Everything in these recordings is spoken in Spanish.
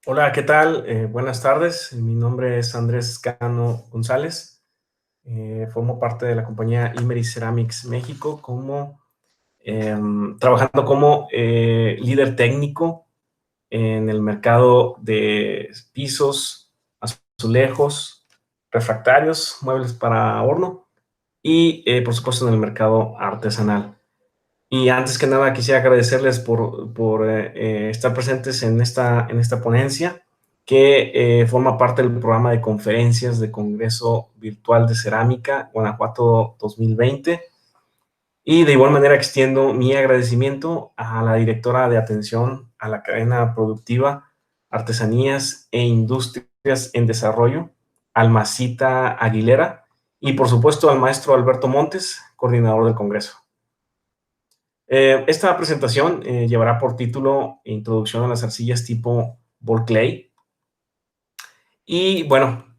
Hola, ¿qué tal? Buenas tardes. Mi nombre es Andrés Cano González. Formo parte de la compañía Imery Ceramics México trabajando como líder técnico en el mercado de pisos, azulejos, refractarios, muebles para horno y, por supuesto, en el mercado artesanal. Y antes que nada, quisiera agradecerles por estar presentes en esta ponencia que forma parte del programa de conferencias de Congreso Virtual de Cerámica Guanajuato 2020. Y de igual manera extiendo mi agradecimiento a la directora de atención a la cadena productiva, artesanías e industrias en desarrollo, Almacita Aguilera, y por supuesto al maestro Alberto Montes, coordinador del Congreso. Esta presentación llevará por título Introducción a las arcillas tipo ball clay. Y bueno,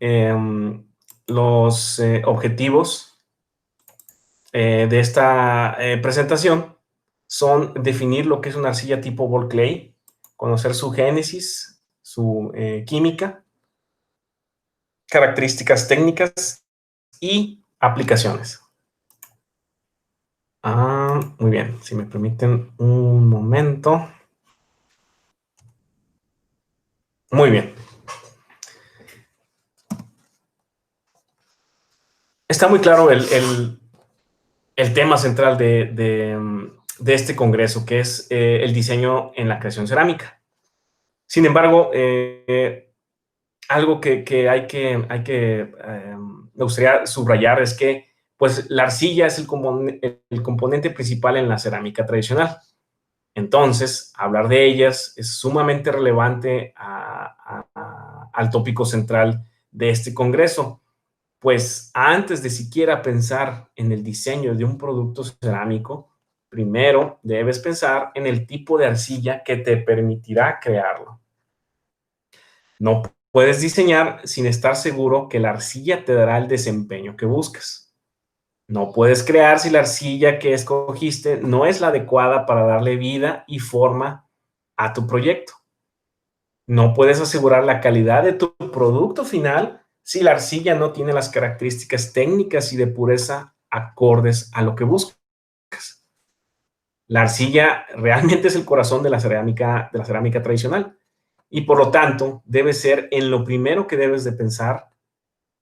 los objetivos de esta presentación son definir lo que es una arcilla tipo ball clay, conocer su génesis, su química, características técnicas y aplicaciones. Muy bien, si me permiten un momento. Muy bien. Está muy claro el tema central de este congreso, que es el diseño en la creación cerámica. Sin embargo, algo que me gustaría subrayar es que pues, la arcilla es el componente principal en la cerámica tradicional. Entonces, hablar de ellas es sumamente relevante al tópico central de este congreso. Pues antes de siquiera pensar en el diseño de un producto cerámico, primero debes pensar en el tipo de arcilla que te permitirá crearlo. No puedes diseñar sin estar seguro que la arcilla te dará el desempeño que buscas. No puedes crear si la arcilla que escogiste no es la adecuada para darle vida y forma a tu proyecto. No puedes asegurar la calidad de tu producto final si la arcilla no tiene las características técnicas y de pureza acordes a lo que buscas. La arcilla realmente es el corazón de la cerámica tradicional y por lo tanto debe ser en lo primero que debes de pensar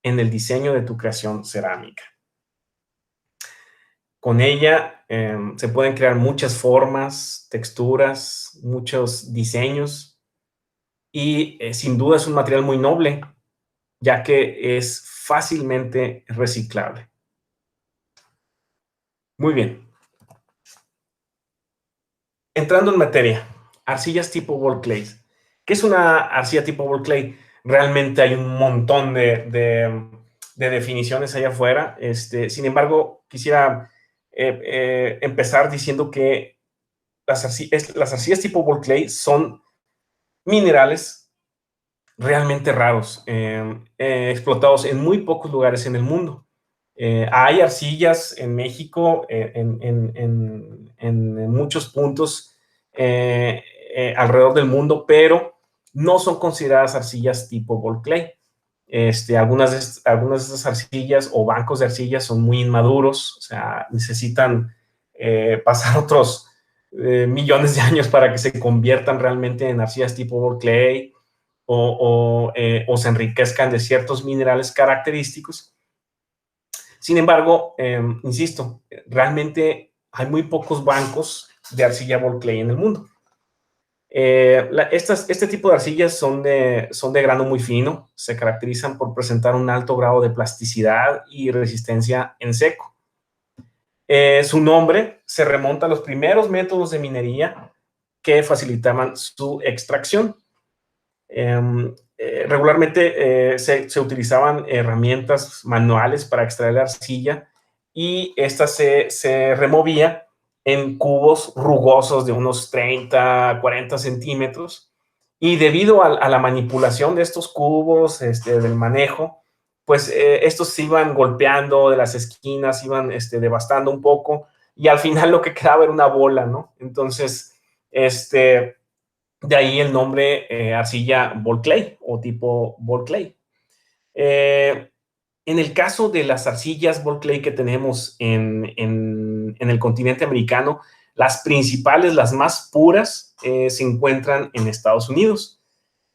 en el diseño de tu creación cerámica. Con ella se pueden crear muchas formas, texturas, muchos diseños y sin duda es un material muy noble, ya que es fácilmente reciclable. Muy bien. Entrando en materia, arcillas tipo ball clay. ¿Qué es una arcilla tipo ball clay? Realmente hay un montón de definiciones allá afuera. Sin embargo, quisiera empezar diciendo que las arcillas tipo ball clay son minerales realmente raros, explotados en muy pocos lugares en el mundo. Hay arcillas en México, en muchos puntos alrededor del mundo, pero no son consideradas arcillas tipo ball clay. Algunas de estas arcillas o bancos de arcillas son muy inmaduros, o sea, necesitan pasar otros millones de años para que se conviertan realmente en arcillas tipo ball clay o se enriquezcan de ciertos minerales característicos. Sin embargo, insisto, realmente hay muy pocos bancos de arcilla ball clay en el mundo. Este tipo de arcillas son de grano muy fino, se caracterizan por presentar un alto grado de plasticidad y resistencia en seco. Su nombre se remonta a los primeros métodos de minería que facilitaban su extracción. Regularmente se utilizaban herramientas manuales para extraer la arcilla y esta se removía en cubos rugosos de unos 30, 40 centímetros. Y debido a la manipulación de estos cubos, del manejo, pues estos se iban golpeando de las esquinas, iban devastando un poco y al final lo que quedaba era una bola, ¿no? Entonces, De ahí el nombre arcilla ball clay o tipo ball clay. En el caso de las arcillas ball clay que tenemos en el continente americano, las principales, las más puras, se encuentran en Estados Unidos.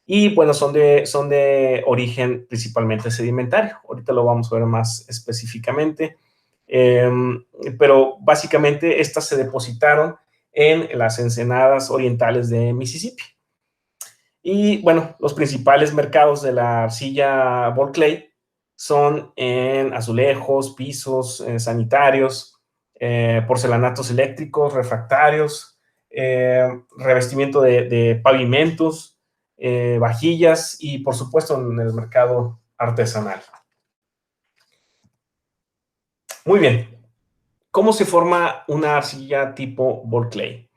Y bueno, son de origen principalmente sedimentario. Ahorita lo vamos a ver más específicamente. Eh, pero básicamente estas se depositaron en las ensenadas orientales de Mississippi. Y bueno, los principales mercados de la arcilla ball clay son en azulejos, pisos sanitarios, porcelanatos eléctricos, refractarios, revestimiento de pavimentos, vajillas y por supuesto en el mercado artesanal. Muy bien, ¿cómo se forma una arcilla tipo ball clay?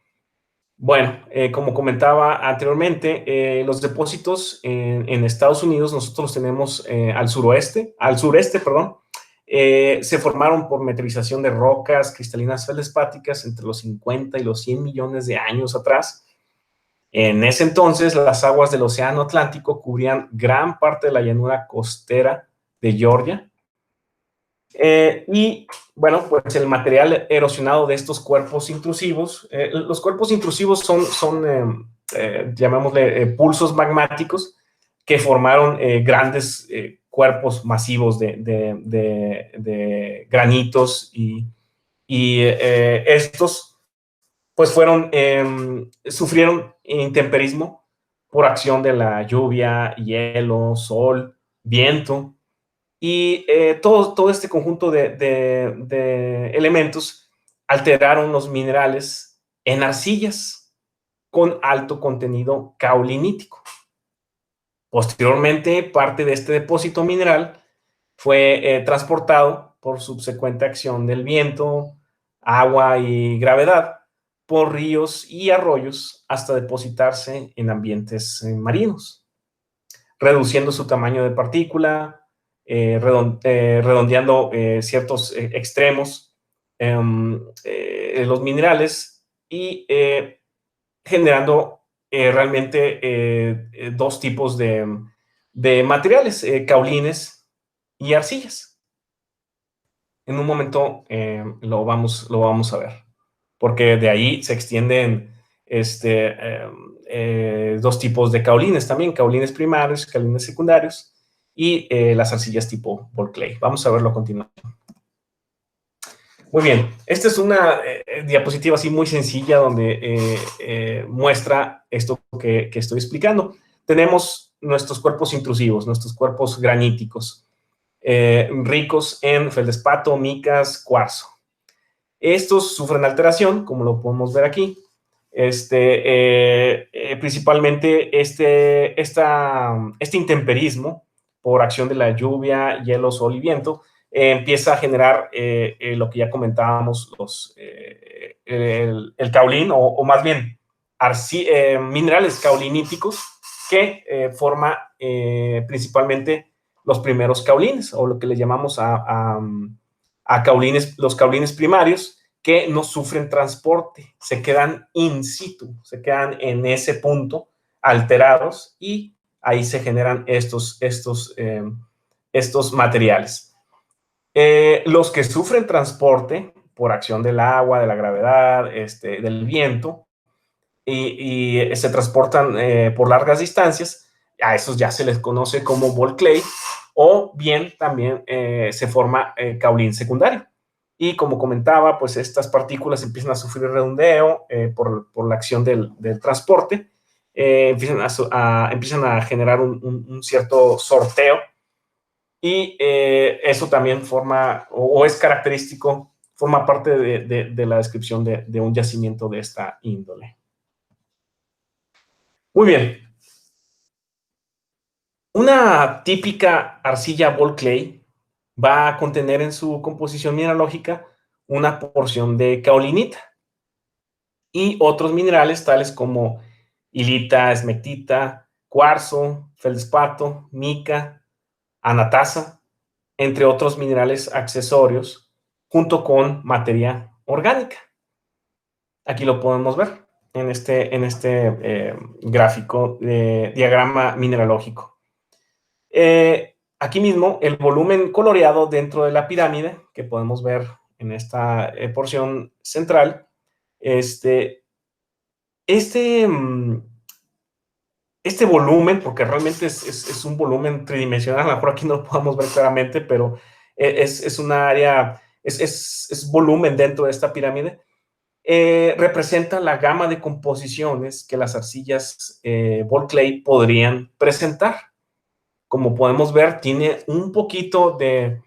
Bueno, como comentaba anteriormente, los depósitos en Estados Unidos nosotros los tenemos al sureste, perdón, se formaron por meteorización de rocas cristalinas feldespáticas entre los 50 y los 100 millones de años atrás. En ese entonces, las aguas del Océano Atlántico cubrían gran parte de la llanura costera de Georgia. Y bueno, pues el material erosionado de estos cuerpos intrusivos, los cuerpos intrusivos son llamémosle, pulsos magmáticos que formaron grandes cuerpos masivos de granitos y estos pues sufrieron intemperismo por acción de la lluvia, hielo, sol, viento. Y todo este conjunto de elementos alteraron los minerales en arcillas con alto contenido caulinítico. Posteriormente, parte de este depósito mineral fue transportado por subsecuente acción del viento, agua y gravedad por ríos y arroyos hasta depositarse en ambientes marinos, reduciendo su tamaño de partícula, redondeando ciertos extremos los minerales y generando realmente dos tipos de materiales, caulines y arcillas. En un momento lo vamos a ver, porque de ahí se extienden dos tipos de caulines también, caulines primarios, caulines secundarios y las arcillas tipo ball clay. Vamos a verlo a continuación. Muy bien, esta es una diapositiva así muy sencilla donde muestra esto que estoy explicando. Tenemos nuestros cuerpos intrusivos, nuestros cuerpos graníticos, ricos en feldespato, micas, cuarzo. Estos sufren alteración, como lo podemos ver aquí. Principalmente este intemperismo por acción de la lluvia, hielo, sol y viento empieza a generar lo que ya comentábamos, el caulín, o más bien minerales cauliníticos que forma principalmente los primeros caulines, o lo que le llamamos los caulines primarios, que no sufren transporte, se quedan in situ, se quedan en ese punto alterados y ahí se generan estos materiales. Los que sufren transporte por acción del agua, de la gravedad, del viento, y se transportan por largas distancias, a esos ya se les conoce como ball clay, o bien también se forma caulín secundario. Y como comentaba, pues estas partículas empiezan a sufrir redondeo por la acción del transporte, empiezan a generar un cierto sorteo, y eso también forma, o es característico, forma parte de la descripción de un yacimiento de esta índole. Muy bien. Una típica arcilla ball clay va a contener en su composición mineralógica una porción de caolinita y otros minerales tales como hilita, esmectita, cuarzo, feldespato, mica, anatasa, entre otros minerales accesorios, junto con materia orgánica. Aquí lo podemos ver. gráfico de diagrama mineralógico. Aquí mismo, el volumen coloreado dentro de la pirámide, que podemos ver en esta porción central, este, mm, este volumen, porque realmente es un volumen tridimensional, a lo mejor aquí no lo podemos ver claramente, pero es una área, es volumen dentro de esta pirámide, representa la gama de composiciones que las arcillas ball clay podrían presentar. Como podemos ver, tiene un poquito de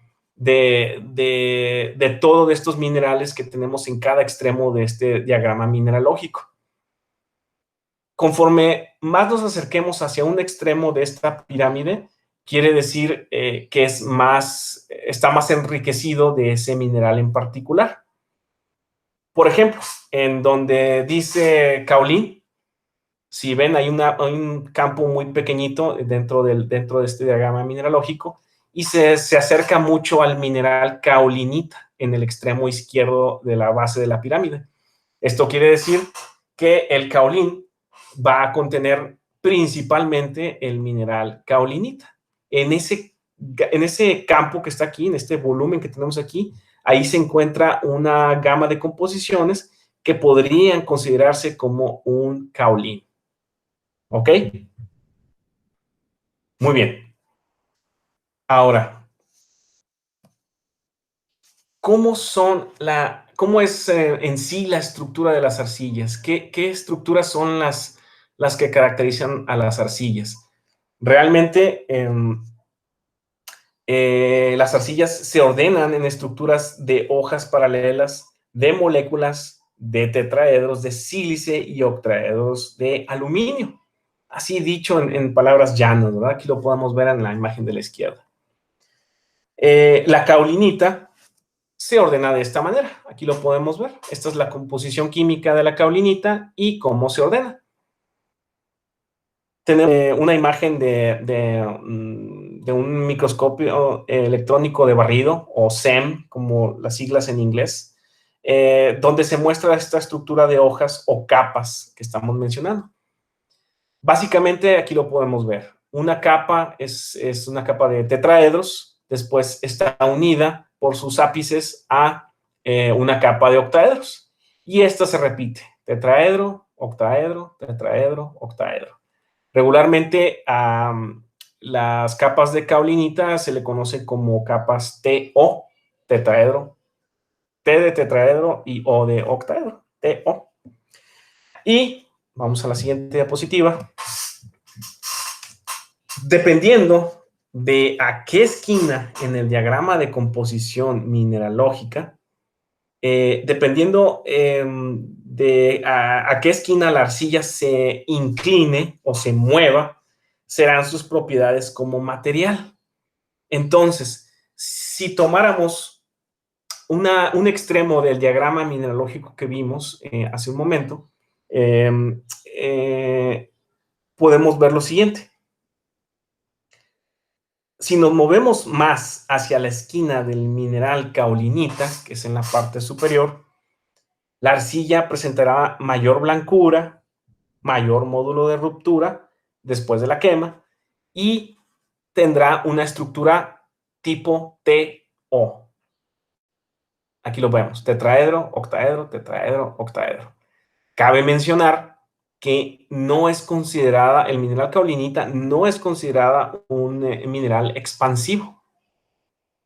todo de estos minerales que tenemos en cada extremo de este diagrama mineralógico. Conforme más nos acerquemos hacia un extremo de esta pirámide, quiere decir que está más enriquecido de ese mineral en particular. Por ejemplo, en donde dice caolín, si ven, hay un campo muy pequeñito dentro de este diagrama mineralógico y se acerca mucho al mineral caolinita en el extremo izquierdo de la base de la pirámide. Esto quiere decir que el caolín va a contener principalmente el mineral caolinita. En ese campo que está aquí, en este volumen que tenemos aquí, ahí se encuentra una gama de composiciones que podrían considerarse como un caolín. ¿Ok? Muy bien. Ahora, ¿cómo es en sí la estructura de las arcillas? ¿Qué estructuras son las que caracterizan a las arcillas? Realmente, las arcillas se ordenan en estructuras de hojas paralelas, de moléculas, de tetraedros, de sílice y octaedros de aluminio. Así dicho en palabras llanas, ¿verdad? Aquí lo podemos ver en la imagen de la izquierda. La caolinita se ordena de esta manera. Aquí lo podemos ver. Esta es la composición química de la caolinita y cómo se ordena. Tenemos una imagen de un microscopio electrónico de barrido, o SEM, como las siglas en inglés, donde se muestra esta estructura de hojas o capas que estamos mencionando. Básicamente, aquí lo podemos ver. Una capa es una capa de tetraedros, después está unida por sus ápices a una capa de octaedros. Y esta se repite, tetraedro, octaedro, tetraedro, octaedro. Regularmente a las capas de caolinita se le conoce como capas TO, tetraedro, T de tetraedro y O de octaedro, TO. Y vamos a la siguiente diapositiva. Dependiendo de a qué esquina en el diagrama de composición mineralógica, dependiendo de a qué esquina la arcilla se incline o se mueva, serán sus propiedades como material. Entonces, si tomáramos un extremo del diagrama mineralógico que vimos hace un momento, podemos ver lo siguiente. Si nos movemos más hacia la esquina del mineral caolinita, que es en la parte superior, la arcilla presentará mayor blancura, mayor módulo de ruptura después de la quema y tendrá una estructura tipo TO. Aquí lo vemos, tetraedro, octaedro, tetraedro, octaedro. Cabe mencionar que no es considerada, el mineral caolinita no es considerada un mineral expansivo.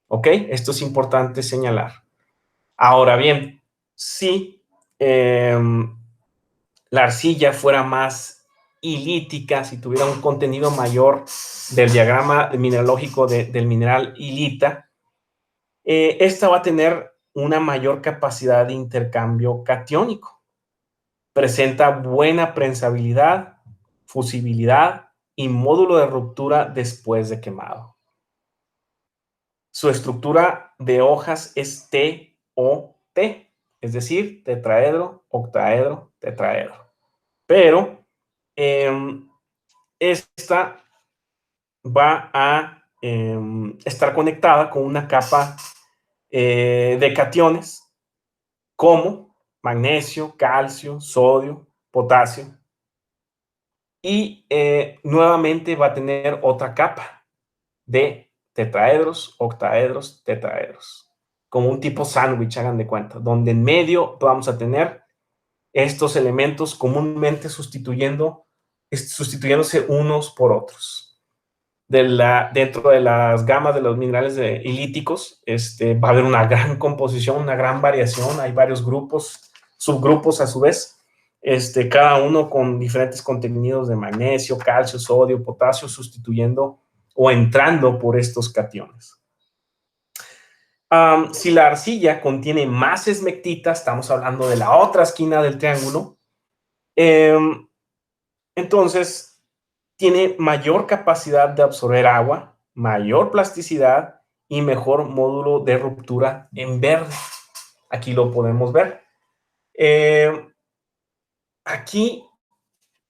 ¿Ok? Esto es importante señalar. Ahora bien, si la arcilla fuera más hilítica, si tuviera un contenido mayor del diagrama mineralógico del mineral hilita, esta va a tener una mayor capacidad de intercambio catiónico. Presenta buena prensabilidad, fusibilidad y módulo de ruptura después de quemado. Su estructura de hojas es TOT, es decir, tetraedro, octaedro, tetraedro. Pero esta va a estar conectada con una capa de cationes como magnesio, calcio, sodio, potasio, y nuevamente va a tener otra capa de tetraedros, octaedros, tetraedros, como un tipo sándwich, hagan de cuenta, donde en medio vamos a tener estos elementos comúnmente sustituyéndose unos por otros. Dentro de las gamas de los minerales ilíticos, va a haber una gran composición, una gran variación. Hay varios grupos, subgrupos a su vez, cada uno con diferentes contenidos de magnesio, calcio, sodio, potasio, sustituyendo o entrando por estos cationes. Si la arcilla contiene más esmectita, estamos hablando de la otra esquina del triángulo, entonces tiene mayor capacidad de absorber agua, mayor plasticidad y mejor módulo de ruptura en verde. Aquí lo podemos ver. Aquí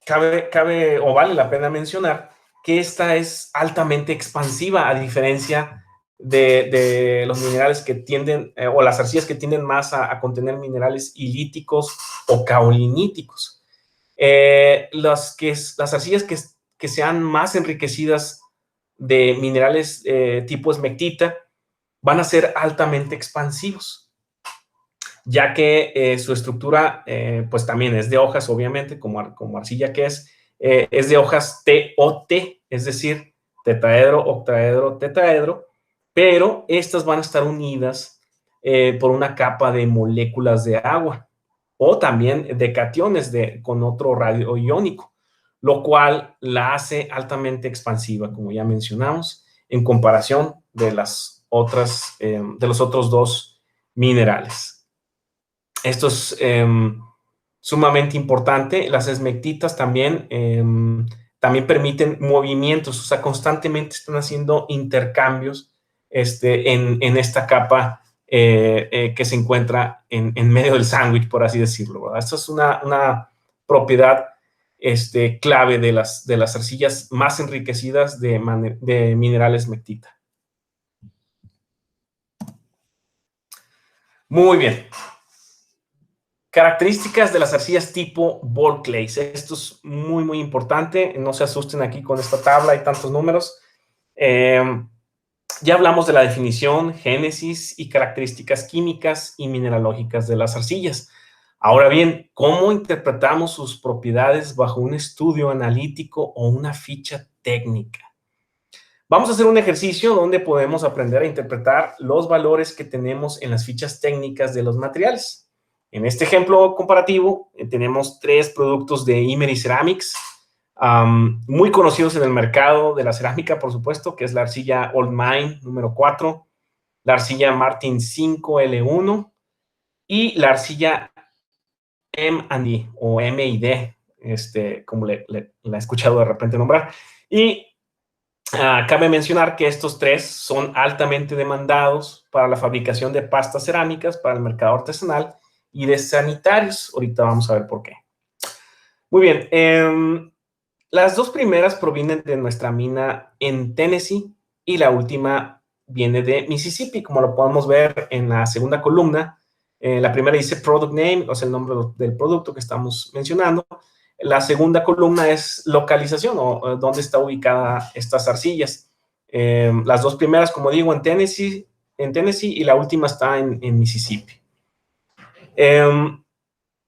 cabe o vale la pena mencionar que esta es altamente expansiva, a diferencia de los minerales que tienden, o las arcillas que tienden más a contener minerales ilíticos o caoliníticos. Las arcillas que sean más enriquecidas de minerales tipo esmectita van a ser altamente expansivos, ya que su estructura pues también es de hojas, obviamente, como arcilla que es de hojas TOT, es decir, tetraedro, octaedro, tetraedro, pero estas van a estar unidas por una capa de moléculas de agua o también de cationes con otro radio iónico, lo cual la hace altamente expansiva, como ya mencionamos, en comparación de los otros dos minerales. Esto es sumamente importante. Las esmectitas también permiten movimientos, o sea, constantemente están haciendo intercambios en esta capa que se encuentra en medio del sándwich, por así decirlo, ¿verdad? Esto es una propiedad clave de las arcillas más enriquecidas de mineral esmectita. Muy bien. Características de las arcillas tipo ball clays. Esto es muy, muy importante. No se asusten aquí con esta tabla, hay tantos números. Ya hablamos de la definición, génesis y características químicas y mineralógicas de las arcillas. Ahora bien, ¿cómo interpretamos sus propiedades bajo un estudio analítico o una ficha técnica? Vamos a hacer un ejercicio donde podemos aprender a interpretar los valores que tenemos en las fichas técnicas de los materiales. En este ejemplo comparativo, tenemos 3 productos de Imery Ceramics, muy conocidos en el mercado de la cerámica, por supuesto, que es la arcilla Old Mine número 4, la arcilla Martin 5L1 y la arcilla M&D o M&D, como la he escuchado de repente nombrar. Y cabe mencionar que estos 3 son altamente demandados para la fabricación de pastas cerámicas, para el mercado artesanal y de sanitarios. Ahorita vamos a ver por qué. Muy bien. Las 2 primeras provienen de nuestra mina en Tennessee y la última viene de Mississippi, como lo podemos ver en la segunda columna. La primera dice Product Name, o sea, el nombre del producto que estamos mencionando. La segunda columna es localización, o dónde está ubicada estas arcillas. Las 2 primeras, como digo, en Tennessee y la última está en Mississippi.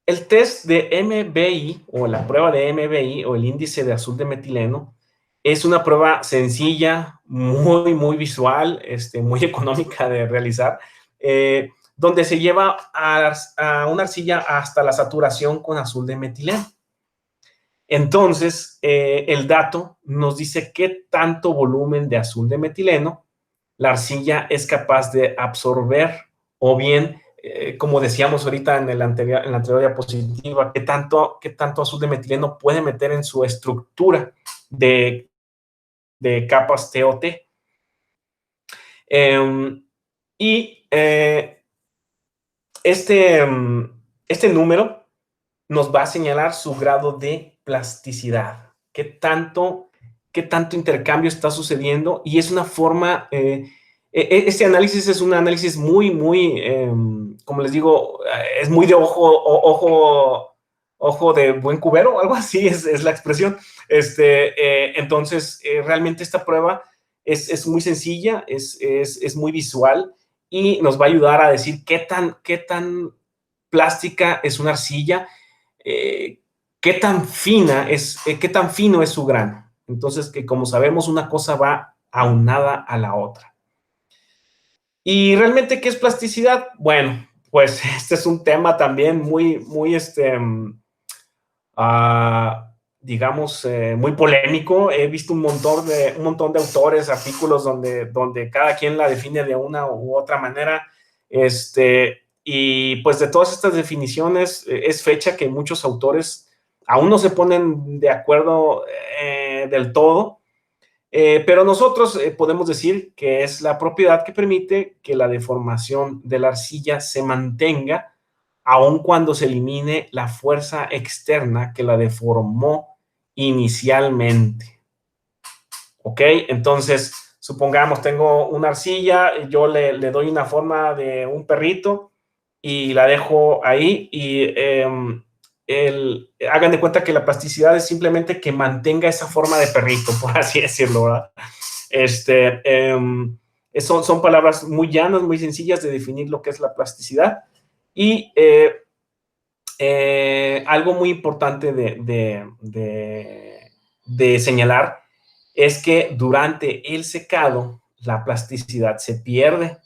El test de MBI o la prueba de MBI o el índice de azul de metileno es una prueba sencilla, muy, muy visual, muy económica de realizar, donde se lleva a una arcilla hasta la saturación con azul de metileno. Entonces, el dato nos dice qué tanto volumen de azul de metileno la arcilla es capaz de absorber, o bien, como decíamos ahorita en la anterior diapositiva, qué tanto azul de metileno puede meter en su estructura de capas TOT. Y este número nos va a señalar su grado de plasticidad, qué tanto intercambio está sucediendo, y es una forma, este análisis es un análisis muy, muy, como les digo, es muy de ojo ojo de buen cubero, algo así es la expresión. Entonces, realmente esta prueba es muy sencilla, es muy visual y nos va a ayudar a decir qué tan plástica es una arcilla, eh, qué tan fino es su grano. Entonces, que como sabemos, una cosa va aunada a la otra. ¿Y realmente qué es plasticidad? Bueno, pues este es un tema también muy uh, digamos, muy polémico. He visto un montón de autores, artículos donde cada quien la define de una u otra manera. Y pues de todas estas definiciones es fecha que muchos autores aún no se ponen de acuerdo del todo. Pero nosotros podemos decir que es la propiedad que permite que la deformación de la arcilla se mantenga aun cuando se elimine la fuerza externa que la deformó inicialmente. ¿Ok? Entonces, supongamos, tengo una arcilla, yo le doy una forma de un perrito y la dejo ahí y hagan de cuenta que la plasticidad es simplemente que mantenga esa forma de perrito, por así decirlo, ¿verdad? Son palabras muy llanas, muy sencillas de definir lo que es la plasticidad. Y algo muy importante de señalar es que durante el secado la plasticidad se pierde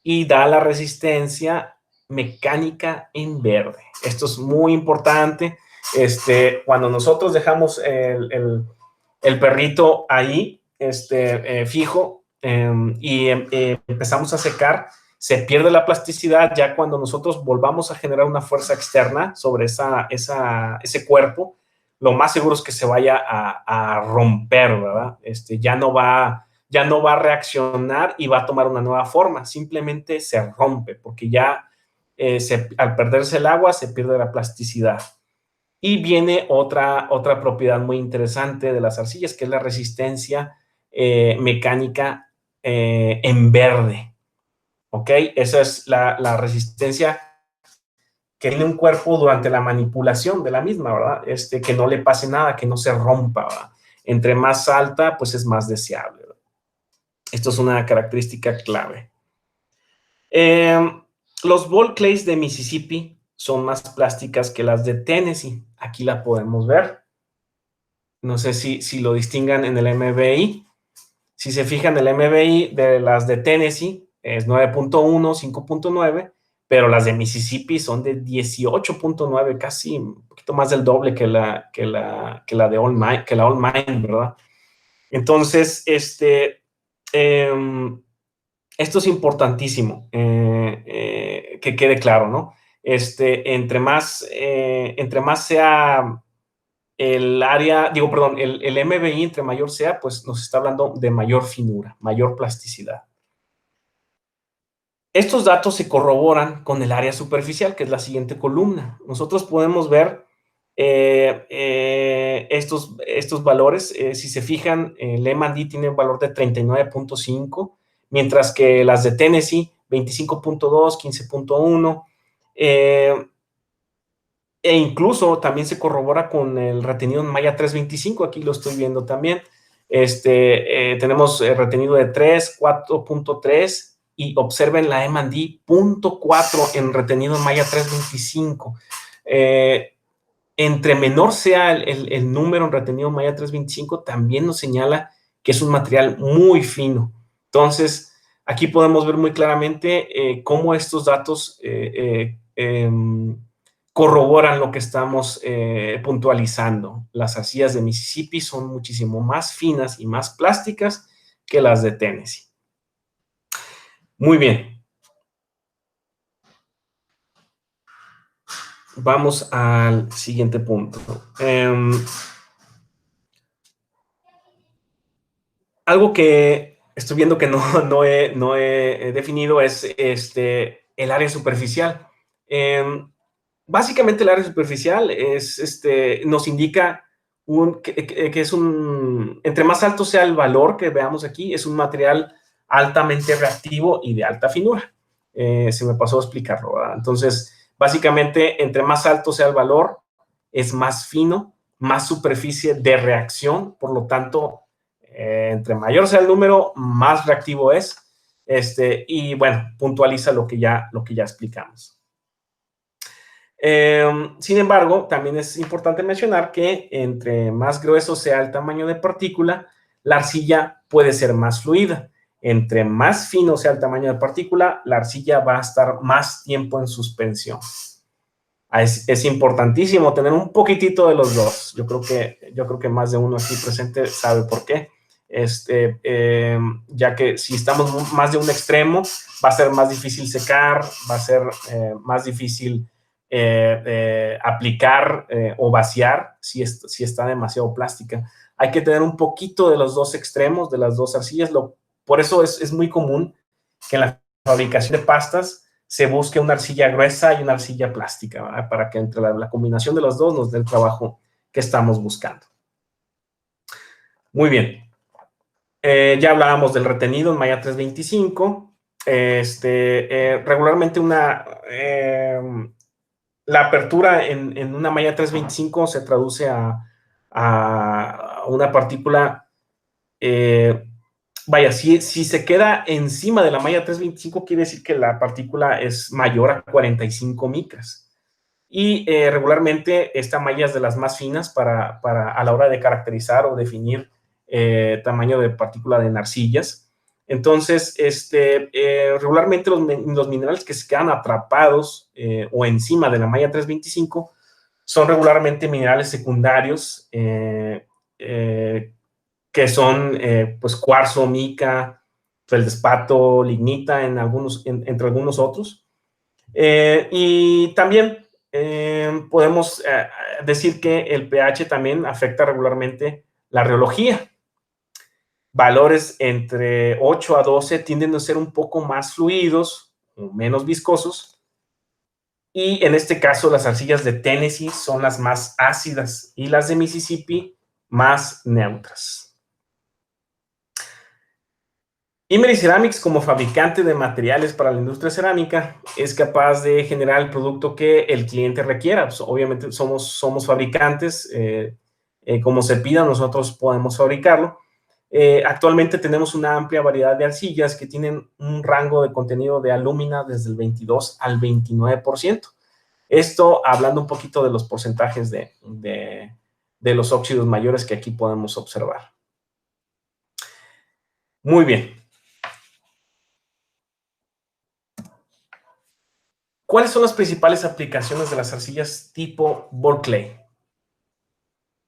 y da la resistencia mecánica en verde. Esto es muy importante. Cuando nosotros dejamos el perrito ahí, fijo, y empezamos a secar, se pierde la plasticidad ya cuando nosotros volvamos a generar una fuerza externa sobre ese cuerpo, lo más seguro es que se vaya a romper, ¿verdad? Ya no va a reaccionar y va a tomar una nueva forma, simplemente se rompe, porque ya al perderse el agua se pierde la plasticidad. Y viene otra propiedad muy interesante de las arcillas, que es la resistencia mecánica en verde. ¿Ok? Esa es la resistencia que tiene un cuerpo durante la manipulación de la misma, ¿verdad? Que no le pase nada, que no se rompa, ¿verdad? Entre más alta, pues es más deseable, ¿verdad? Esto es una característica clave. Los ball clays de Mississippi son más plásticas que las de Tennessee. Aquí la podemos ver. No sé si lo distingan en el MBI. Si se fijan, el MBI de las de Tennessee es 9.1, 5.9, pero las de Mississippi son de 18.9, casi un poquito más del doble que la de All Mine, ¿verdad? Entonces, esto es importantísimo que quede claro, ¿no? Entre más sea el área, digo, perdón, el MBI entre mayor sea, pues nos está hablando de mayor finura, mayor plasticidad. Estos datos se corroboran con el área superficial, que es la siguiente columna. Nosotros podemos ver estos valores. Si se fijan, el M&D tiene un valor de 39.5, mientras que las de Tennessee, 25.2, 15.1. E incluso también se corrobora con el retenido en malla 325, aquí lo estoy viendo también. Tenemos retenido de 3, 4.3 y observen la M&D 0.4 en retenido en malla 325. Entre menor sea el número en retenido en malla 325, también nos señala que es un material muy fino. Entonces, aquí podemos ver muy claramente cómo estos datos corroboran lo que estamos puntualizando. Las arcillas de Mississippi son muchísimo más finas y más plásticas que las de Tennessee. Muy bien. Vamos al siguiente punto. Algo que estoy viendo que no he definido es el área superficial. Básicamente el área superficial nos indica que es entre más alto sea el valor que veamos aquí, es un material altamente reactivo y de alta finura. Se me pasó a explicarlo, ¿verdad? Entonces, básicamente, entre más alto sea el valor, es más fino, más superficie de reacción, por lo tanto, entre mayor sea el número, más reactivo es. Y bueno, puntualiza lo que ya explicamos. Sin embargo, también es importante mencionar que entre más grueso sea el tamaño de partícula, la arcilla puede ser más fluida. Entre más fino sea el tamaño de partícula, la arcilla va a estar más tiempo en suspensión. Es importantísimo tener un poquitito de los dos. Yo creo que más de uno aquí presente sabe por qué. Ya que si estamos más de un extremo, va a ser más difícil secar, va a ser más difícil aplicar o vaciar si está demasiado plástica. Hay que tener un poquito de los dos extremos, de las dos arcillas. Por eso es muy común que en la fabricación de pastas se busque una arcilla gruesa y una arcilla plástica, ¿verdad? Para que entre la combinación de los dos nos dé el trabajo que estamos buscando. Muy bien. Ya hablábamos del retenido en malla 325. Regularmente la apertura en una malla 325 se traduce a una partícula. Vaya, si se queda encima de la malla 325, quiere decir que la partícula es mayor a 45 micras. Y regularmente esta malla es de las más finas a la hora de caracterizar o definir tamaño de partícula en arcillas. Entonces, regularmente los minerales que se quedan atrapados o encima de la malla 325 son regularmente minerales secundarios que son pues cuarzo, mica, feldespato, lignita, entre algunos otros. Y también podemos decir que el pH también afecta regularmente la rheología. Valores entre 8 a 12 tienden a ser un poco más fluidos o menos viscosos. Y en este caso, las arcillas de Tennessee son las más ácidas y las de Mississippi más neutras. Imery Ceramics, como fabricante de materiales para la industria cerámica, es capaz de generar el producto que el cliente requiera. Pues, obviamente somos fabricantes, como se pida, nosotros podemos fabricarlo. Actualmente tenemos una amplia variedad de arcillas que tienen un rango de contenido de alúmina desde el 22 al 29%. Esto hablando un poquito de los porcentajes de los óxidos mayores que aquí podemos observar. Muy bien. ¿Cuáles son las principales aplicaciones de las arcillas tipo ball clay?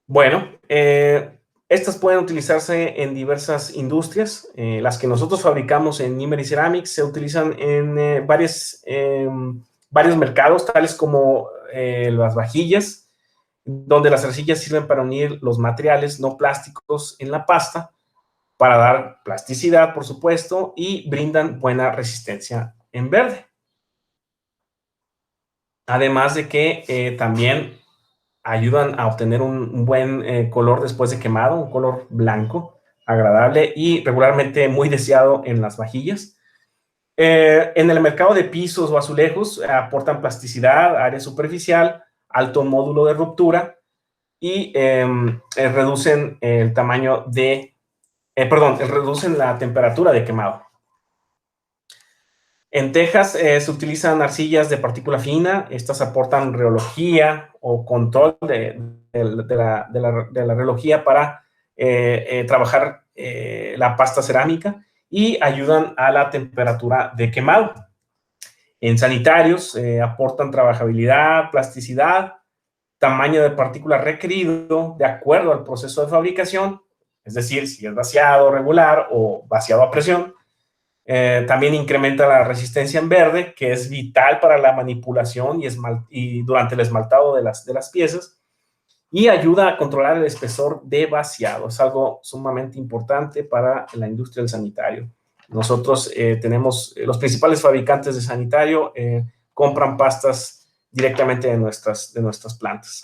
Bueno, estas pueden utilizarse en diversas industrias. Las que nosotros fabricamos en Imery Ceramics se utilizan en varios mercados, tales como las vajillas, donde las arcillas sirven para unir los materiales no plásticos en la pasta, para dar plasticidad, por supuesto, y brindan buena resistencia en verde. Además de que también ayudan a obtener un buen color después de quemado, un color blanco, agradable y regularmente muy deseado en las vajillas. En el mercado de pisos o azulejos aportan plasticidad, área superficial, alto módulo de ruptura y reducen el tamaño reducen la temperatura de quemado. En Texas se utilizan arcillas de partícula fina. Estas aportan rheología o control de la rheología para trabajar la pasta cerámica y ayudan a la temperatura de quemado. En sanitarios aportan trabajabilidad, plasticidad, tamaño de partícula requerido de acuerdo al proceso de fabricación, es decir, si es vaciado regular o vaciado a presión. También incrementa la resistencia en verde, que es vital para la manipulación y durante el esmaltado de las piezas, y ayuda a controlar el espesor de vaciado. Es algo sumamente importante para la industria del sanitario. Nosotros tenemos los principales fabricantes de sanitario, compran pastas directamente de nuestras plantas.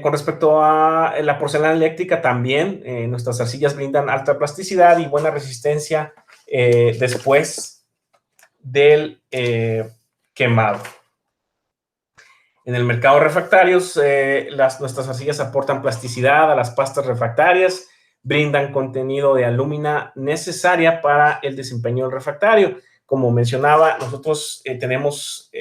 Con respecto a la porcelana eléctrica, también nuestras arcillas brindan alta plasticidad y buena resistencia después del quemado. En el mercado de refractarios, nuestras arcillas aportan plasticidad a las pastas refractarias, brindan contenido de alúmina necesaria para el desempeño del refractario. Como mencionaba, nosotros tenemos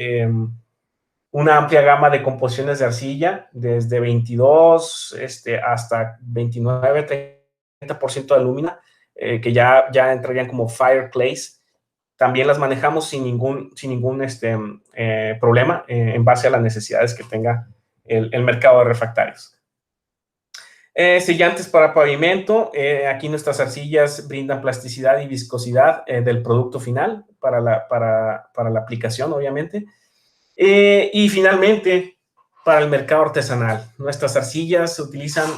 una amplia gama de composiciones de arcilla, desde 22 hasta 29-30% de alúmina, que ya entrarían como fire clays. También las manejamos sin ningún problema en base a las necesidades que tenga el mercado de refractarios. Sellantes para pavimento. Aquí nuestras arcillas brindan plasticidad y viscosidad del producto final para la aplicación, obviamente. Y finalmente, para el mercado artesanal. Nuestras arcillas se utilizan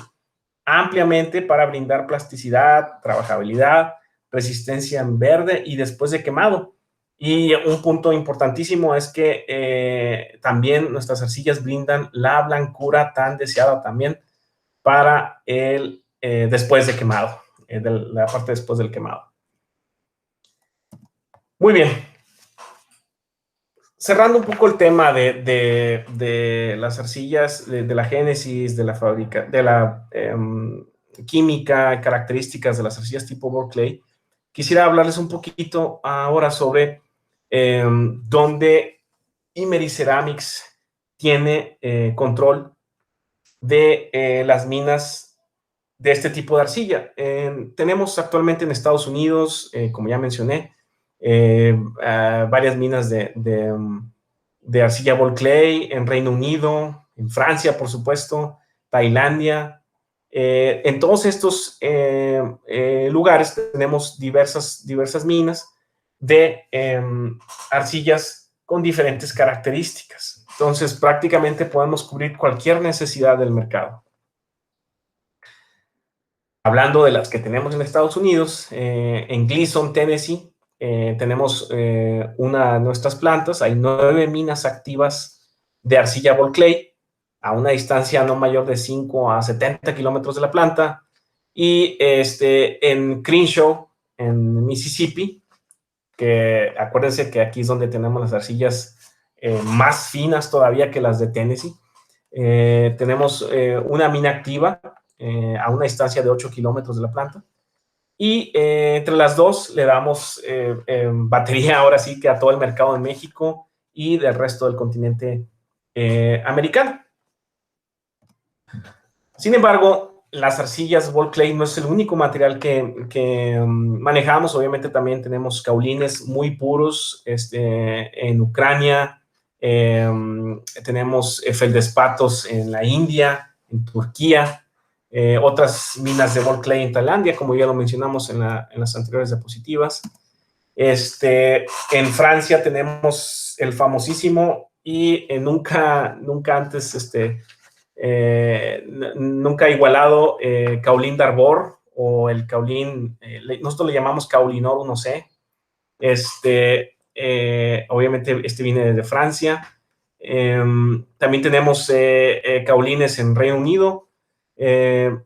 ampliamente para brindar plasticidad, trabajabilidad, resistencia en verde y después de quemado. Y un punto importantísimo es que también nuestras arcillas brindan la blancura tan deseada también para el después de quemado, de la parte después del quemado. Muy bien. Cerrando un poco el tema de las arcillas, de la génesis, de la fábrica, de la química, características de las arcillas tipo ball clay, quisiera hablarles un poquito ahora sobre dónde Imery Ceramics tiene control de las minas de este tipo de arcilla. Tenemos actualmente en Estados Unidos, como ya mencioné, varias minas de arcilla ball clay en Reino Unido, en Francia, por supuesto, Tailandia. En todos estos lugares tenemos diversas minas de arcillas con diferentes características. Entonces, prácticamente podemos cubrir cualquier necesidad del mercado. Hablando de las que tenemos en Estados Unidos, en Gleason, Tennessee, tenemos una de nuestras plantas. Hay 9 minas activas de arcilla ball clay a una distancia no mayor de 5 a 70 kilómetros de la planta. Y en Crenshaw, en Mississippi, que acuérdense que aquí es donde tenemos las arcillas más finas todavía que las de Tennessee. Tenemos una mina activa a una distancia de 8 kilómetros de la planta. Y entre las dos le damos batería ahora sí que a todo el mercado de México y del resto del continente americano. Sin embargo, las arcillas ball clay no es el único material que manejamos. Obviamente también tenemos caolines muy puros en Ucrania. Tenemos feldespatos en la India, en Turquía. Otras minas de ball clay en Tailandia, como ya lo mencionamos en las anteriores diapositivas. En Francia tenemos el famosísimo y nunca antes nunca igualado Kaolin d'Arbor o el Kaolin, nosotros le llamamos Kaolinor 1C. Obviamente viene de Francia. También tenemos caolines en Reino Unido.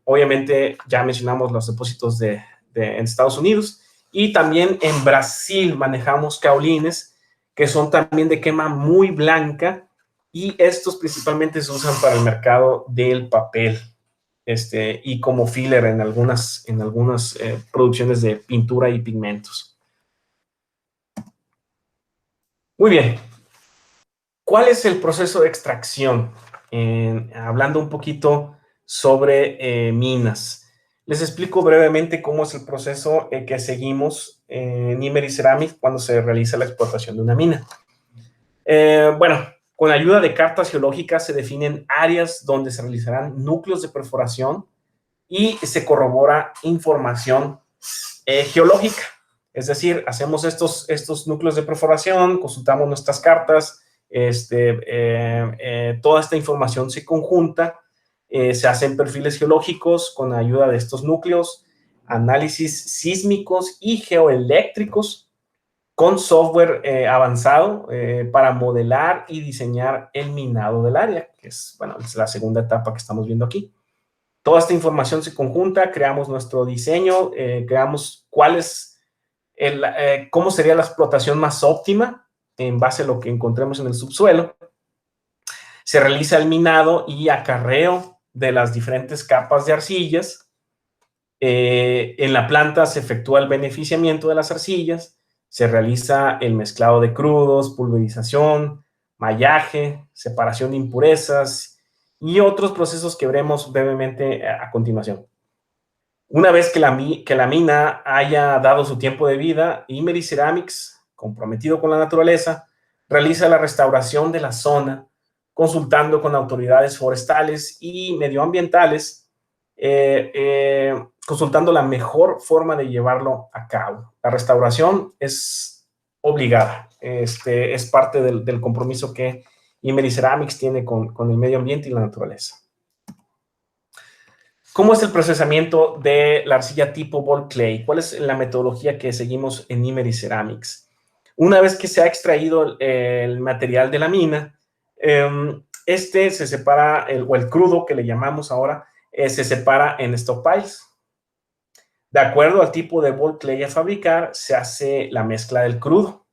Obviamente ya mencionamos los depósitos en Estados Unidos. Y también en Brasil manejamos caolines que son también de quema muy blanca, y estos principalmente se usan para el mercado del papel y como filler en algunas producciones de pintura y pigmentos. Muy bien. ¿Cuál es el proceso de extracción? Hablando un poquito sobre minas. Les explico brevemente cómo es el proceso que seguimos en Imery Ceramics cuando se realiza la explotación de una mina. Bueno, con ayuda de cartas geológicas se definen áreas donde se realizarán núcleos de perforación y se corrobora información geológica. Es decir, hacemos estos núcleos de perforación, consultamos nuestras cartas, toda esta información se conjunta, se hacen perfiles geológicos con ayuda de estos núcleos, análisis sísmicos y geoeléctricos con software avanzado para modelar y diseñar el minado del área, que es la segunda etapa que estamos viendo aquí. Toda esta información se conjunta, creamos nuestro diseño, creamos cómo sería la explotación más óptima en base a lo que encontremos en el subsuelo. Se realiza el minado y acarreo de las diferentes capas de arcillas. En la planta se efectúa el beneficiamiento de las arcillas, se realiza el mezclado de crudos, pulverización, mallaje, separación de impurezas y otros procesos que veremos brevemente a continuación. Una vez que la mina haya dado su tiempo de vida, Imery Ceramics, comprometido con la naturaleza, realiza la restauración de la zona, consultando con autoridades forestales y medioambientales, consultando la mejor forma de llevarlo a cabo. La restauración es obligada, es parte del compromiso que Imery Ceramics tiene con el medio ambiente y la naturaleza. ¿Cómo es el procesamiento de la arcilla tipo ball clay? ¿Cuál es la metodología que seguimos en Imery Ceramics? Una vez que se ha extraído el material de la mina, se separa, o el crudo que le llamamos ahora, se separa en stockpiles. De acuerdo al tipo de ball clay a fabricar, se hace la mezcla del crudo.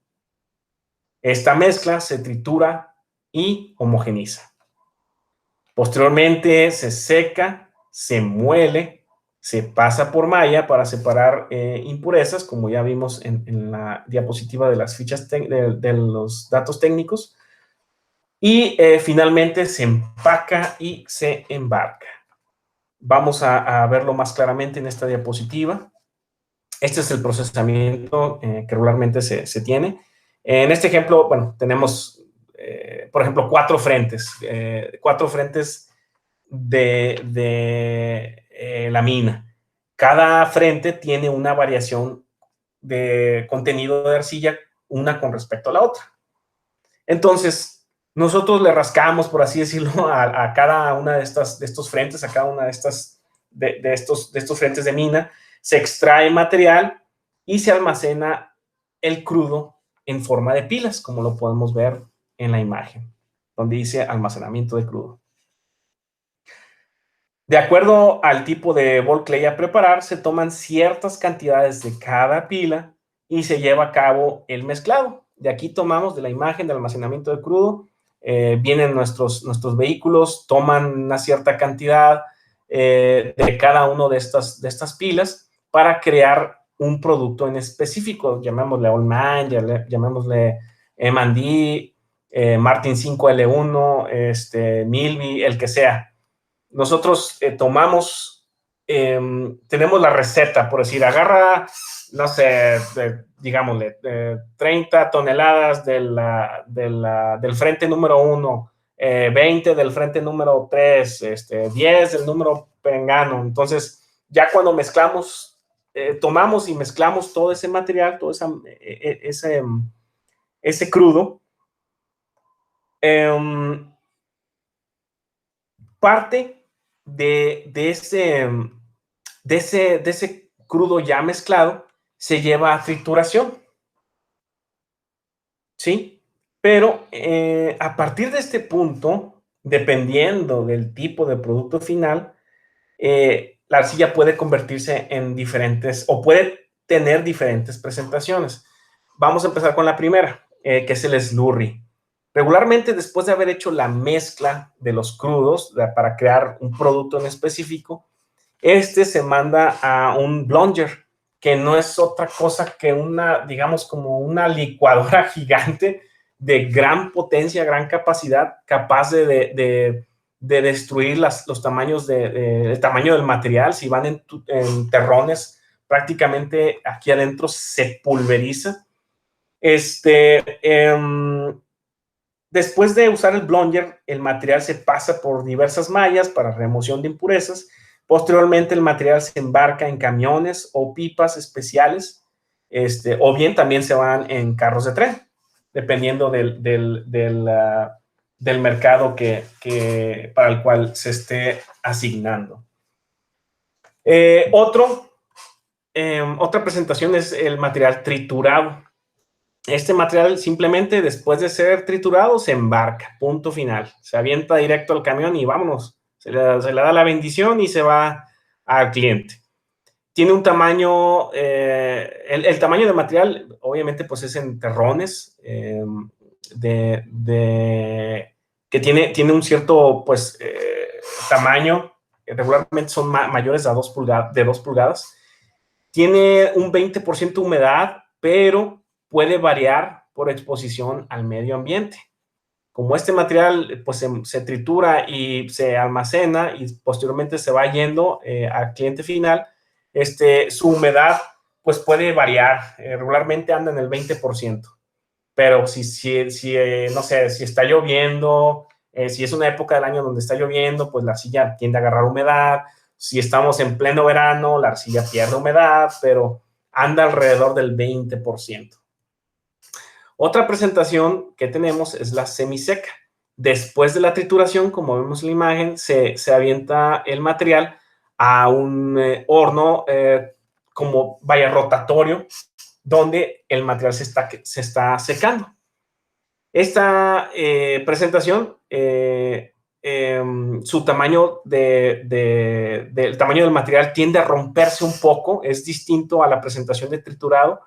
Esta mezcla se tritura y homogeniza. Posteriormente se seca, se muele, se pasa por malla para separar impurezas, como ya vimos en la diapositiva de las fichas de los datos técnicos, y finalmente se empaca y se embarca. Vamos a verlo más claramente en esta diapositiva. Este es el procesamiento que regularmente se tiene. En este ejemplo, bueno, tenemos, por ejemplo, cuatro frentes de la mina. Cada frente tiene una variación de contenido de arcilla, una con respecto a la otra. Entonces, nosotros le rascamos, por así decirlo, a cada una de estos frentes, a cada una de estos frentes de mina, se extrae material y se almacena el crudo en forma de pilas, como lo podemos ver en la imagen, donde dice almacenamiento de crudo. De acuerdo al tipo de ball clay a preparar, se toman ciertas cantidades de cada pila y se lleva a cabo el mezclado. De aquí tomamos de la imagen de almacenamiento de crudo, vienen nuestros vehículos, toman una cierta cantidad de cada uno de estas pilas para crear un producto en específico, llamémosle Allman, llamémosle M&D, Martin 5L1, Milby, el que sea. Nosotros tenemos la receta, por decir, agarra, no sé, digámosle, 30 toneladas del frente número 1, 20 del frente número 3, 10 del número perengano. Entonces, ya cuando mezclamos, tomamos y mezclamos todo ese material, todo ese crudo, parte de ese crudo ya mezclado se lleva a trituración, ¿sí? Pero a partir de este punto, dependiendo del tipo de producto final, la arcilla puede convertirse en diferentes, o puede tener diferentes presentaciones. Vamos a empezar con la primera, que es el slurry. Regularmente, después de haber hecho la mezcla de los crudos para crear un producto en específico, se manda a un blonger, que no es otra cosa que digamos, como una licuadora gigante de gran potencia, gran capacidad, capaz de destruir los tamaños el tamaño del material. Si van en terrones, prácticamente aquí adentro se pulveriza. Después de usar el blonger, el material se pasa por diversas mallas para remoción de impurezas. Posteriormente, el material se embarca en camiones o pipas especiales, o bien también se van en carros de tren, dependiendo del mercado para el cual se esté asignando. Otra presentación es el material triturado. Este material simplemente, después de ser triturado, se embarca, punto final. Se avienta directo al camión y vámonos. Se le da la bendición y se va al cliente. Tiene un tamaño, el tamaño del material, obviamente, pues es en terrones de que tiene un cierto, pues, tamaño, regularmente son mayores a 2 pulgadas. Tiene un 20% de humedad, pero puede variar por exposición al medio ambiente. Como este material pues se tritura y se almacena y posteriormente se va yendo al cliente final, su humedad pues puede variar, regularmente anda en el 20%, pero no sé, si está lloviendo, si es una época del año donde está lloviendo, pues la arcilla tiende a agarrar humedad. Si estamos en pleno verano, la arcilla pierde humedad, pero anda alrededor del 20%. Otra presentación que tenemos es la semiseca. Después de la trituración, como vemos en la imagen, se avienta el material a un horno como vaya rotatorio, donde el material se está secando. Esta presentación, su tamaño del tamaño del material tiende a romperse un poco, es distinto a la presentación de triturado.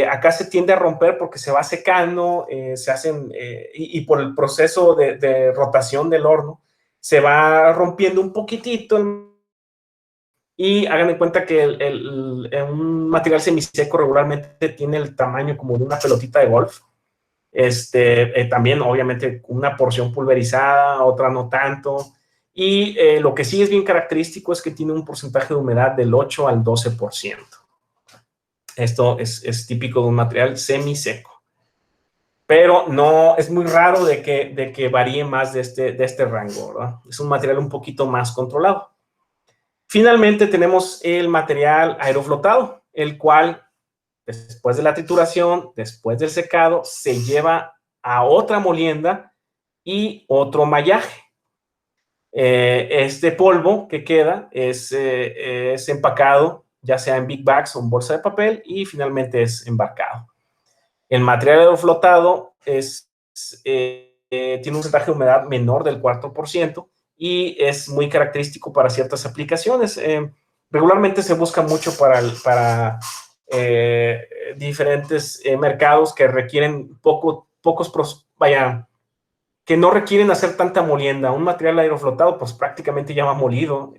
Acá se tiende a romper porque se va secando, se hacen, y por el proceso de rotación del horno, se va rompiendo un poquitito. Y hagan en cuenta que un material semiseco regularmente tiene el tamaño como de una pelotita de golf. También, obviamente, una porción pulverizada, otra no tanto. Y lo que sí es bien característico es que tiene un porcentaje de humedad del 8 al 12%. Esto es típico de un material semiseco, pero no es muy raro de que varíe más de este rango, ¿verdad? Es un material un poquito más controlado. Finalmente tenemos el material aeroflotado, el cual después de la trituración, después del secado, se lleva a otra molienda y otro mallaje. Este polvo que queda es empacado, ya sea en big bags o en bolsa de papel, y finalmente es embarcado. El material aeroflotado tiene un porcentaje de humedad menor del 4% y es muy característico para ciertas aplicaciones. Regularmente se busca mucho para diferentes mercados que requieren que no requieren hacer tanta molienda. Un material aeroflotado, pues prácticamente ya va molido.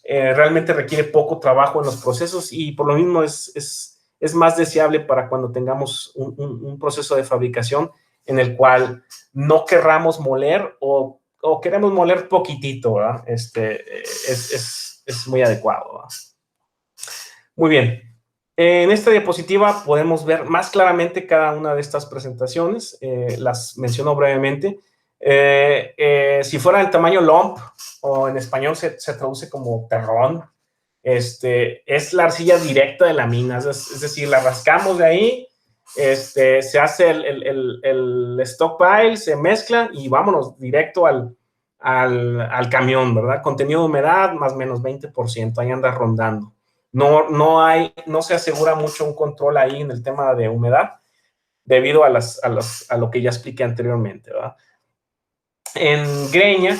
Realmente requiere poco trabajo en los procesos y por lo mismo es más deseable para cuando tengamos un proceso de fabricación en el cual no querramos moler o queremos moler poquitito, ¿verdad? Es muy adecuado, ¿verdad? Muy bien. En esta diapositiva podemos ver más claramente cada una de estas presentaciones. Las menciono brevemente. Si fuera el tamaño lump, o en español se traduce como terrón, es la arcilla directa de la mina. Es decir, la rascamos de ahí, se hace el stockpile, se mezcla y vámonos directo al camión, ¿verdad? Contenido de humedad más o menos 20%, ahí anda rondando. No se asegura mucho un control ahí en el tema de humedad debido a lo que ya expliqué anteriormente, ¿verdad? En greña,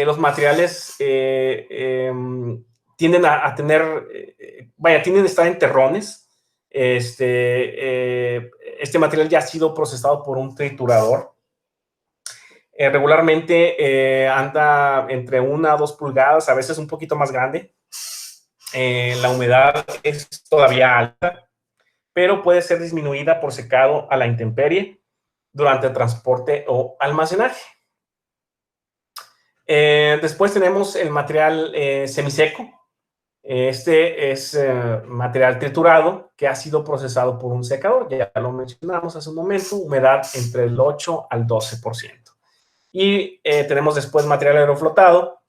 los materiales tienden a tener, tienden a estar en terrones. Este material ya ha sido procesado por un triturador. Regularmente anda entre 1 a 2 pulgadas, a veces un poquito más grande. La humedad es todavía alta, pero puede ser disminuida por secado a la intemperie durante el transporte o almacenaje. Después tenemos el material semiseco. Este es material triturado que ha sido procesado por un secador. Ya lo mencionamos hace un momento, humedad entre el 8 al 12%. Y tenemos después material aeroflotado.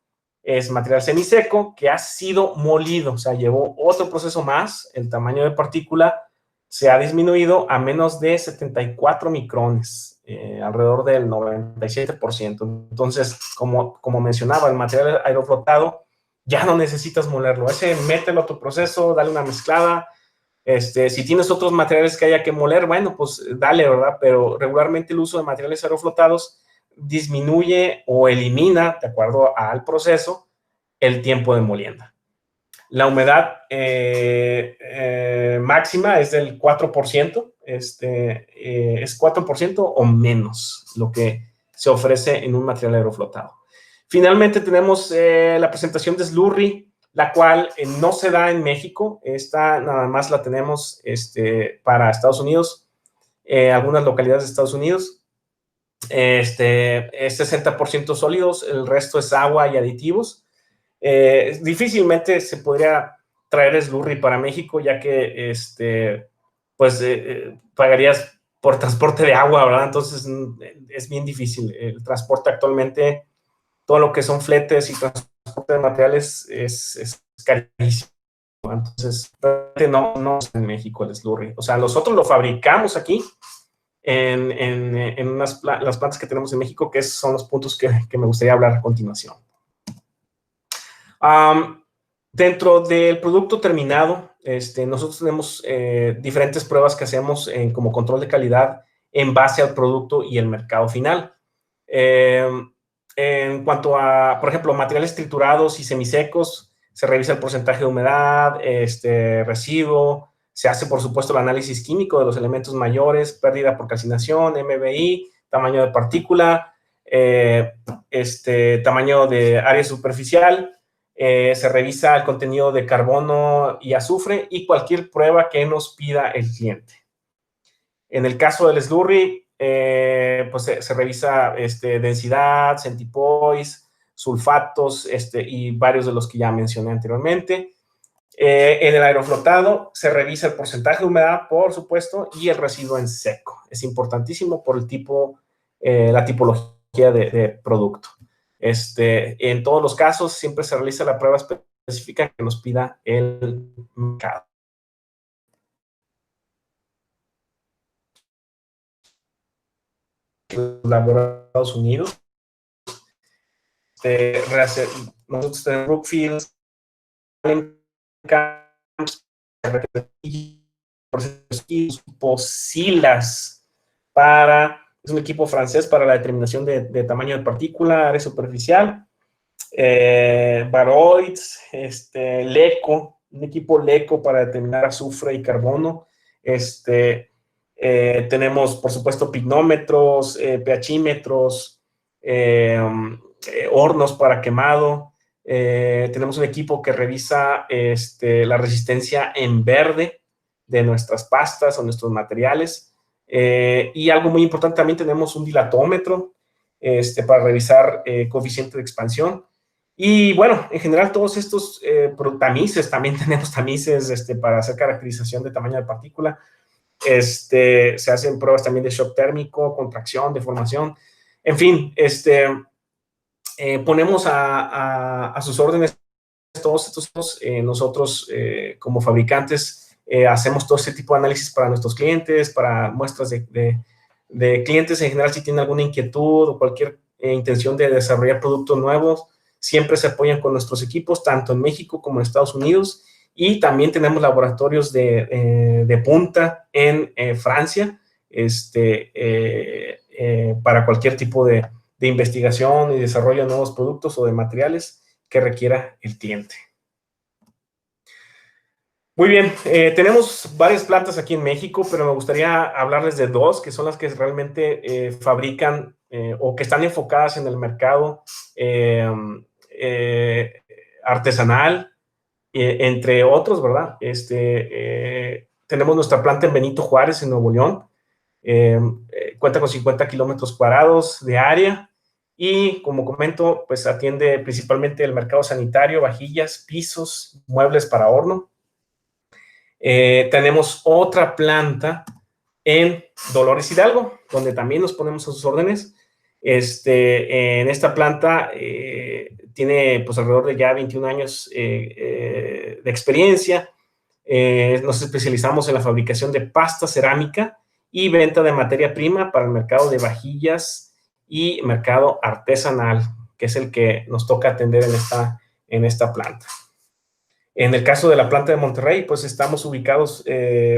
Es material semiseco que ha sido molido, o sea, llevó otro proceso más, el tamaño de partícula se ha disminuido a menos de 74 micrones, alrededor del 97%. Entonces, como mencionaba, el material aeroflotado ya no necesitas molerlo, mételo a tu proceso, dale una mezclada. Si tienes otros materiales que haya que moler, bueno, pues dale, ¿verdad? Pero regularmente el uso de materiales aeroflotados disminuye o elimina, de acuerdo al proceso, el tiempo de molienda. La humedad máxima es del 4%, es 4% o menos lo que se ofrece en un material aeroflotado. Finalmente tenemos la presentación de slurry, la cual no se da en México. Esta nada más la tenemos para Estados Unidos, algunas localidades de Estados Unidos. Es 60% sólidos, el resto es agua y aditivos. Difícilmente se podría traer slurry para México, ya que pues pagarías por transporte de agua, ¿verdad? Entonces es bien difícil. El transporte actualmente, todo lo que son fletes y transporte de materiales es carísimo. Entonces, no es en México el slurry. O sea, nosotros lo fabricamos aquí en las plantas que tenemos en México, que son los puntos que me gustaría hablar a continuación. Dentro del producto terminado, nosotros tenemos diferentes pruebas que hacemos como control de calidad en base al producto y el mercado final. En cuanto a, por ejemplo, materiales triturados y semisecos, se revisa el porcentaje de humedad, residuo, se hace, por supuesto, el análisis químico de los elementos mayores, pérdida por calcinación, MBI, tamaño de partícula, tamaño de área superficial, se revisa el contenido de carbono y azufre y cualquier prueba que nos pida el cliente. En el caso del slurry, pues se revisa densidad, centipoise, sulfatos y varios de los que ya mencioné anteriormente. En el aeroflotado se revisa el porcentaje de humedad, por supuesto, y el residuo en seco. Es importantísimo por el tipo, la tipología de producto. En todos los casos siempre se realiza la prueba específica que nos pida el mercado. Estados Unidos. Nosotros tenemos Brookfield, Posilas es un equipo francés para la determinación de tamaño de partícula, área superficial. Baroids, LECO, un equipo LECO para determinar azufre y carbono. Tenemos, por supuesto, pignómetros, pHímetros, hornos para quemado. Tenemos un equipo que revisa la resistencia en verde de nuestras pastas o nuestros materiales. Y algo muy importante, también tenemos un dilatómetro para revisar coeficiente de expansión. Y bueno, en general todos estos tamices, también tenemos tamices para hacer caracterización de tamaño de partícula. Se hacen pruebas también de shock térmico, contracción, deformación. En fin, ponemos a sus órdenes todos estos. Nosotros como fabricantes hacemos todo este tipo de análisis para nuestros clientes, para muestras de clientes en general. Si tienen alguna inquietud o cualquier intención de desarrollar productos nuevos, siempre se apoyan con nuestros equipos, tanto en México como en Estados Unidos. Y también tenemos laboratorios de punta en Francia para cualquier tipo de investigación y desarrollo de nuevos productos o de materiales que requiera el cliente. Muy bien, tenemos varias plantas aquí en México, pero me gustaría hablarles de dos, que son las que realmente fabrican o que están enfocadas en el mercado artesanal, entre otros, ¿verdad? Tenemos nuestra planta en Benito Juárez, en Nuevo León. Cuenta con 50 kilómetros cuadrados de área y, como comento, pues atiende principalmente el mercado sanitario, vajillas, pisos, muebles para horno. Tenemos otra planta en Dolores Hidalgo, donde también nos ponemos a sus órdenes. En esta planta tiene pues alrededor de ya 21 años de experiencia. Nos especializamos en la fabricación de pasta cerámica y venta de materia prima para el mercado de vajillas y mercado artesanal, que es el que nos toca atender en esta planta. En el caso de la planta de Monterrey, pues estamos ubicados,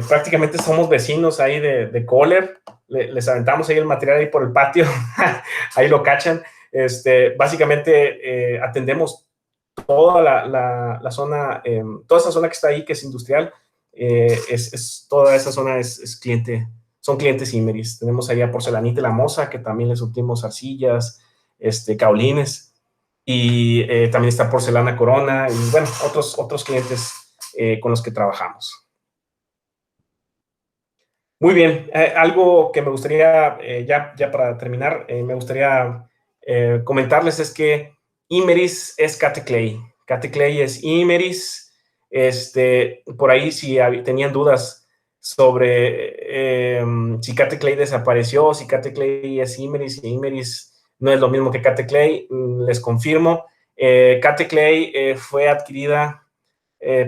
prácticamente somos vecinos ahí de Kohler. Les aventamos ahí el material ahí por el patio, ahí lo cachan. Básicamente atendemos toda la zona, toda esa zona que está ahí, que es industrial, toda esa zona es cliente, son clientes Imeris. Tenemos ahí a Porcelanita La Moza, que también les surtimos arcillas, caolines, y también está Porcelana Corona, y bueno, otros clientes con los que trabajamos. Muy bien, algo que me gustaría, ya para terminar, me gustaría comentarles es que Imeris es Cate Clay. Cate Clay es Imeris. Por ahí, si tenían dudas sobre si Cate Clay desapareció, si Cate Clay es Imeris, y Imeris no es lo mismo que Cate Clay, les confirmo. Cate Clay fue adquirida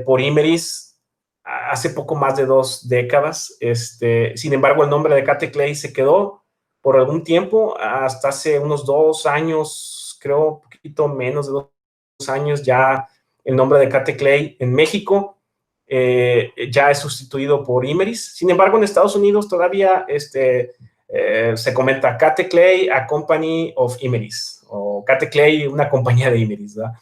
por Imeris hace poco más de 2 décadas. Sin embargo, el nombre de Cate Clay se quedó por algún tiempo, hasta hace unos 2 años, creo, un poquito menos de 2 años, ya el nombre de Cate Clay en México ya es sustituido por Imeris. Sin embargo, en Estados Unidos todavía se comenta Cate Clay, a company of Imeris, o Cate Clay, una compañía de Imeris, ¿verdad?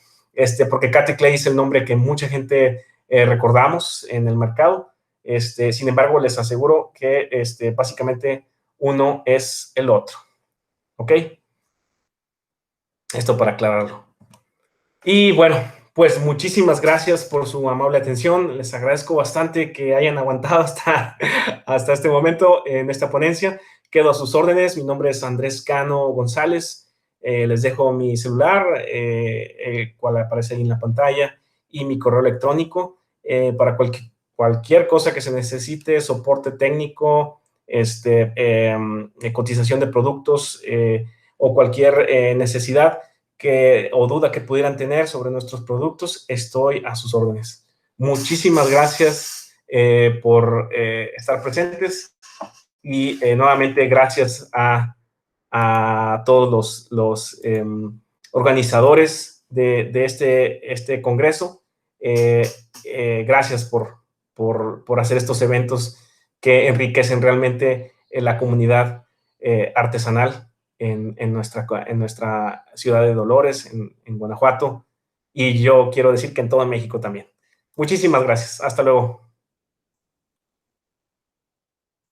Porque Cate Clay es el nombre que mucha gente recordamos en el mercado. Sin embargo, les aseguro que básicamente uno es el otro. ¿Ok? Esto para aclararlo. Y bueno, pues muchísimas gracias por su amable atención. Les agradezco bastante que hayan aguantado hasta este momento en esta ponencia. Quedo a sus órdenes. Mi nombre es Andrés Cano González. Les dejo mi celular, el cual aparece ahí en la pantalla, y mi correo electrónico para cualquier cosa que se necesite, soporte técnico, cotización de productos o cualquier necesidad o duda que pudieran tener sobre nuestros productos. Estoy a sus órdenes. Muchísimas gracias por estar presentes, y nuevamente gracias a todos los organizadores de este congreso. Gracias por hacer estos eventos que enriquecen realmente la comunidad artesanal en nuestra ciudad de Dolores, en Guanajuato, y yo quiero decir que en todo México también. Muchísimas gracias. Hasta luego.